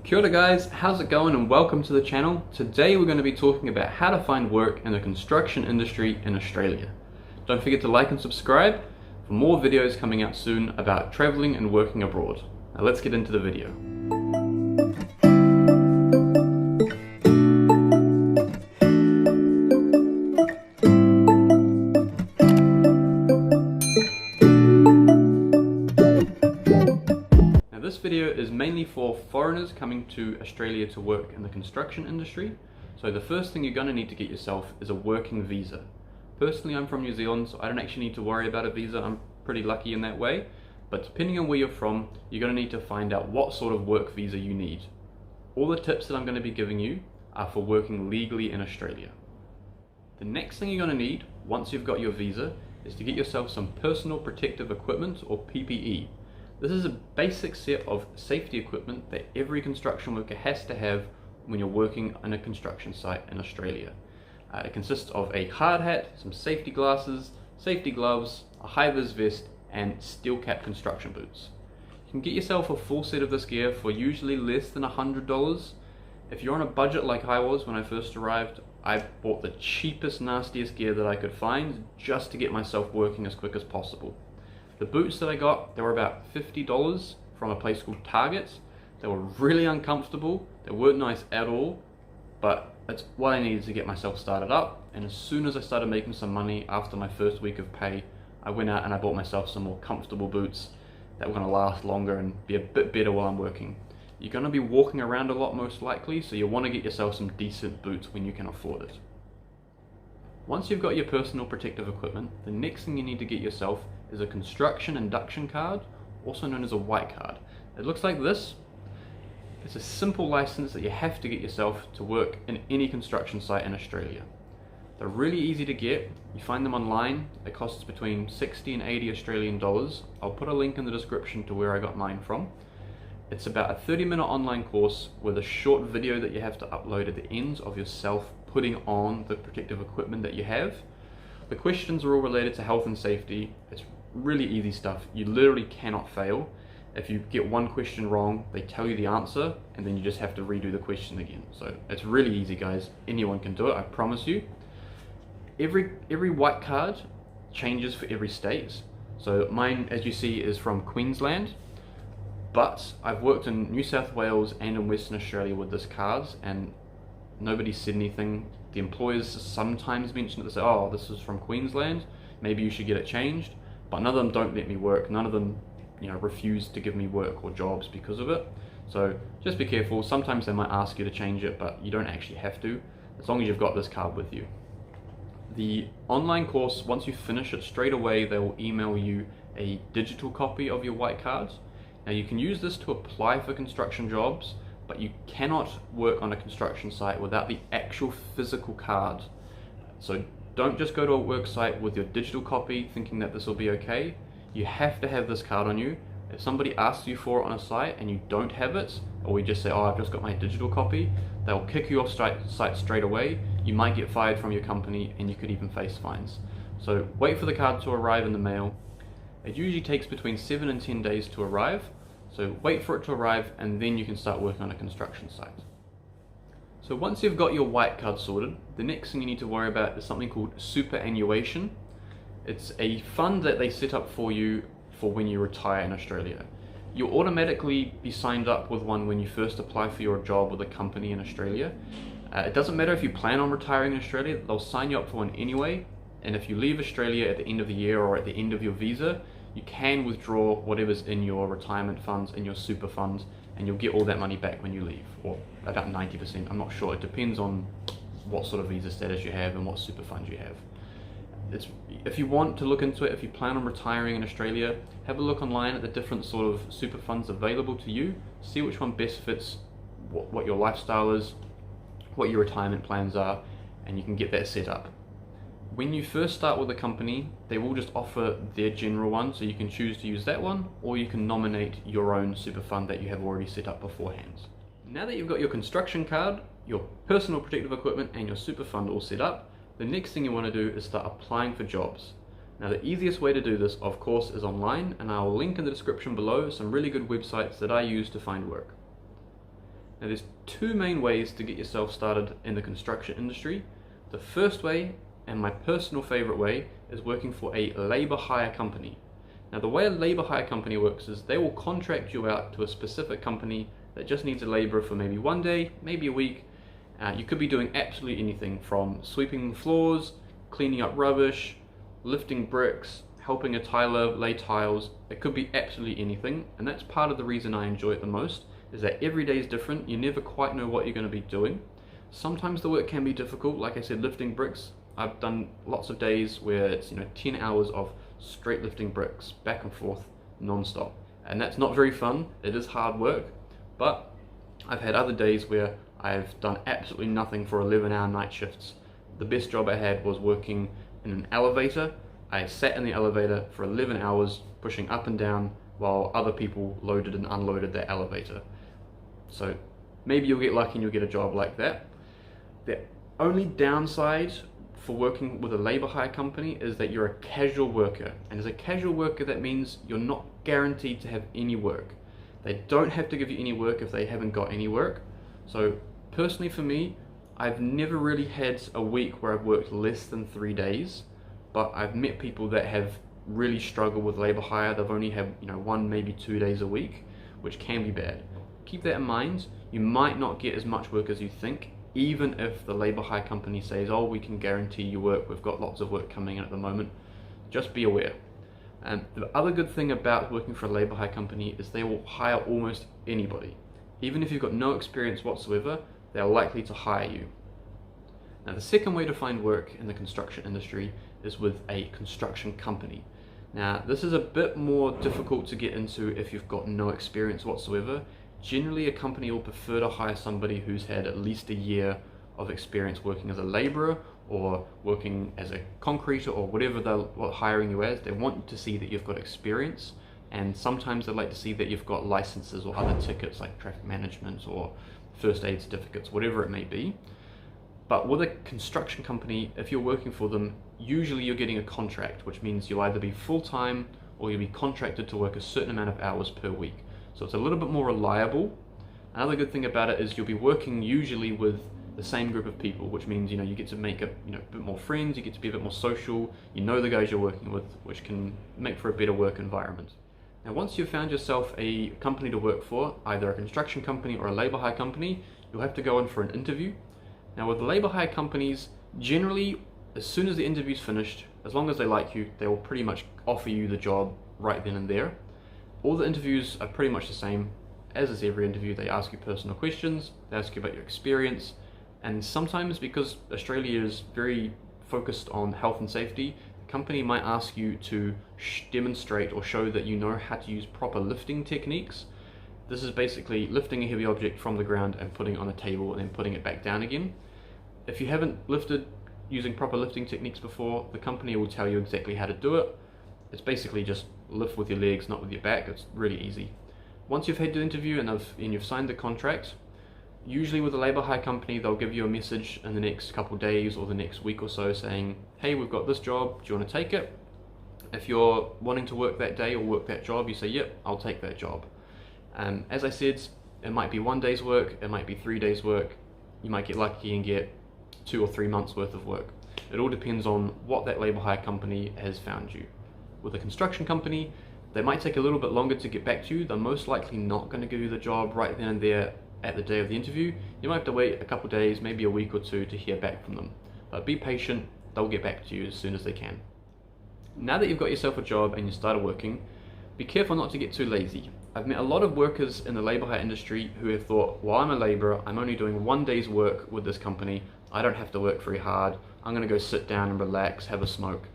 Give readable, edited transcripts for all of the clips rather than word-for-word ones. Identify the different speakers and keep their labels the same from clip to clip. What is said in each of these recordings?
Speaker 1: Kia ora guys, how's it going and welcome to the channel. Today we're going to be talking about how to find work in the construction industry in Australia. Don't forget to like and subscribe for more videos coming out soon about travelling and working abroad. Now let's get into the video. This video is mainly for foreigners coming to Australia to work in the construction industry. So the first thing you're going to need to get yourself is a working visa. Personally, I'm from New Zealand, so I don't actually need to worry about a visa. I'm pretty lucky in that way. But depending on where you're from, you're going to need to find out what sort of work visa you need. All the tips that I'm going to be giving you are for working legally in Australia. The next thing you're going to need, once you've got your visa, is to get yourself some personal protective equipment, or P.P.E. This is a basic set of safety equipment that every construction worker has to have when you're working on a construction site in Australia. It consists of a hard hat, some safety glasses, safety gloves, a high-vis vest, and steel-cap construction boots. You can get yourself a full set of this gear for usually less than $100. If you're on a budget like I was when I first arrived, I bought the cheapest, nastiest gear that I could find just to get myself working as quick as possible. The boots that I got, they were about $50 from a place called Target. They were really uncomfortable, they weren't nice at all, but it's what I needed to get myself started up. And as soon as I started making some money after my first week of pay, I went out and I bought myself some more comfortable boots that were going to last longer and be a bit better while I'm working. You're going to be walking around a lot most likely, so you want to get yourself some decent boots when you can afford it. Once you've got your personal protective equipment, the next thing you need to get yourself is a construction induction card, also known as a white card. It looks like this. It's a simple license that you have to get yourself to work in any construction site in Australia. They're really easy to get. You find them online. It costs between 60 and 80 Australian dollars. I'll put a link in the description to where I got mine from. It's about a 30-minute online course with a short video that you have to upload at the ends of yourself putting on the protective equipment that you have. The questions are all related to health and safety. It's really easy stuff. You literally cannot fail. If you get one question wrong, they tell you the answer and then you just have to redo the question again. So it's really easy, guys. Anyone can do it, I promise you. Every white card changes for every state. So mine, as you see, is from Queensland, but I've worked in New South Wales and in Western Australia with this cards and nobody said anything. The employers sometimes mention it. They say, oh, this is from Queensland, maybe you should get it changed. But none of them don't let me work. None of them, refuse to give me work or jobs because of it. So just be careful. Sometimes they might ask you to change it, but you don't actually have to, as long as you've got this card with you. The online course, once you finish it, straight away they will email you a digital copy of your white cards. Now you can use this to apply for construction jobs, but you cannot work on a construction site without the actual physical card. So don't just go to a work site with your digital copy thinking that this will be okay. You have to have this card on you. If somebody asks you for it on a site and you don't have it, or we just say, oh, I've just got my digital copy, they'll kick you off site straight away. You might get fired from your company and you could even face fines. So wait for the card to arrive in the mail. It usually takes between 7 and 10 days to arrive. So wait for it to arrive and then you can start working on a construction site. So once you've got your white card sorted, the next thing you need to worry about is something called Superannuation. It's a fund that they set up for you for when you retire in Australia. You'll automatically be signed up with one when you first apply for your job with a company in Australia. It doesn't matter if you plan on retiring in Australia, they'll sign you up for one anyway. And if you leave Australia at the end of the year or at the end of your visa, you can withdraw whatever's in your retirement funds, in your super funds, and you'll get all that money back when you leave, or about 90%, I'm not sure. It depends on what sort of visa status you have and what super funds you have. If you want to look into it, if you plan on retiring in Australia, have a look online at the different sort of super funds available to you, see which one best fits what your lifestyle is, what your retirement plans are, and you can get that set up. When you first start with a company, they will just offer their general one, so you can choose to use that one, or you can nominate your own super fund that you have already set up beforehand. Now that you've got your construction card, your personal protective equipment, and your super fund all set up, the next thing you want to do is start applying for jobs. Now the easiest way to do this, of course, is online, and I'll link in the description below some really good websites that I use to find work. Now there's two main ways to get yourself started in the construction industry. The first way, and my personal favorite way, is working for a labor hire company. Now the way a labor hire company works is they will contract you out to a specific company that just needs a laborer for maybe one day, maybe a week. You could be doing absolutely anything from sweeping floors, cleaning up rubbish, lifting bricks, helping a tiler lay tiles. It could be absolutely anything, and that's part of the reason I enjoy it the most, is that every day is different. You never quite know what you're going to be doing. Sometimes the work can be difficult. Like I said, lifting bricks, I've done lots of days where it's 10 hours of straight lifting bricks back and forth non-stop, and that's not very fun. It is hard work, but I've had other days where I've done absolutely nothing for 11-hour night shifts. The best job I had was working in an elevator. I sat in the elevator for 11 hours pushing up and down while other people loaded and unloaded that elevator. So maybe you'll get lucky and you'll get a job like that. The only downside for working with a labor hire company is that you're a casual worker, and as a casual worker that means you're not guaranteed to have any work. They don't have to give you any work if they haven't got any work. So personally for me, I've never really had a week where I've worked less than 3 days, but I've met people that have really struggled with labor hire. They've only had 1, maybe 2 days a week, which can be bad. Keep that in mind. You might not get as much work as you think, even if the labor hire company says, oh, we can guarantee you work, we've got lots of work coming in at the moment. Just be aware. And the other good thing about working for a labor hire company is they will hire almost anybody. Even if you've got no experience whatsoever, they're likely to hire you. Now the second way to find work in the construction industry is with a construction company. Now this is a bit more difficult to get into if you've got no experience whatsoever. Generally a company will prefer to hire somebody who's had at least a year of experience working as a labourer or working as a concreter or whatever they're hiring you as. They want to see that you've got experience, and sometimes they like to see that you've got licenses or other tickets like traffic management or first aid certificates, whatever it may be. But with a construction company, if you're working for them, usually you're getting a contract, which means you'll either be full-time or you'll be contracted to work a certain amount of hours per week. So it's a little bit more reliable. Another good thing about it is you'll be working usually with the same group of people, which means you get to make a bit more friends, you get to be a bit more social, you know the guys you're working with, which can make for a better work environment. Now once you've found yourself a company to work for, either a construction company or a labour hire company, you'll have to go in for an interview. Now with labour hire companies, generally as soon as the interview's finished, as long as they like you, they will pretty much offer you the job right then and there. All the interviews are pretty much the same. As is every interview, they ask you personal questions, they ask you about your experience, and sometimes because Australia is very focused on health and safety, the company might ask you to demonstrate or show that you know how to use proper lifting techniques. This is basically lifting a heavy object from the ground and putting it on a table and then putting it back down again. If you haven't lifted using proper lifting techniques before, the company will tell you exactly how to do it. It's basically just lift with your legs, not with your back. It's really easy. Once you've had the interview and you've signed the contract, usually with a labour hire company, they'll give you a message in the next couple of days or the next week or so saying, hey, we've got this job, do you want to take it? If you're wanting to work that day or work that job, you say, yep, I'll take that job. As I said, it might be 1 day's work, it might be 3 days work, you might get lucky and get 2 or 3 months worth of work. It all depends on what that labour hire company has found you. With a construction company, they might take a little bit longer to get back to you. They're most likely not going to give you the job right then and there at the day of the interview. You might have to wait a couple of days, maybe a week or two to hear back from them. But be patient, they'll get back to you as soon as they can. Now that you've got yourself a job and you started working, be careful not to get too lazy. I've met a lot of workers in the labour hire industry who have thought, well, I'm a labourer, I'm only doing 1 day's work with this company, I don't have to work very hard, I'm going to go sit down and relax, have a smoke.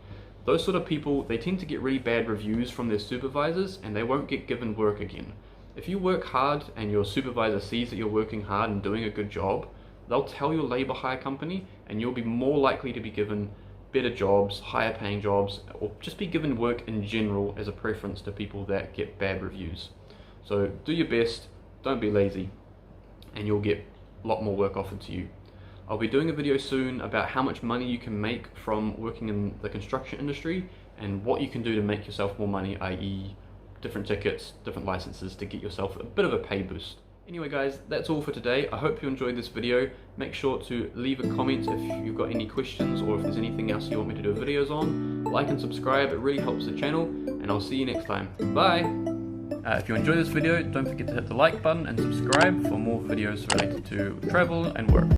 Speaker 1: Those sort of people, they tend to get really bad reviews from their supervisors and they won't get given work again. If you work hard and your supervisor sees that you're working hard and doing a good job, they'll tell your labour hire company and you'll be more likely to be given better jobs, higher paying jobs, or just be given work in general as a preference to people that get bad reviews. So do your best, don't be lazy, and you'll get a lot more work offered to you. I'll be doing a video soon about how much money you can make from working in the construction industry and what you can do to make yourself more money, i.e. different tickets, different licenses to get yourself a bit of a pay boost. Anyway guys, that's all for today. I hope you enjoyed this video. Make sure to leave a comment if you've got any questions or if there's anything else you want me to do videos on. Like and subscribe, it really helps the channel, and I'll see you next time. Bye! If you enjoyed this video, don't forget to hit the like button and subscribe for more videos related to travel and work.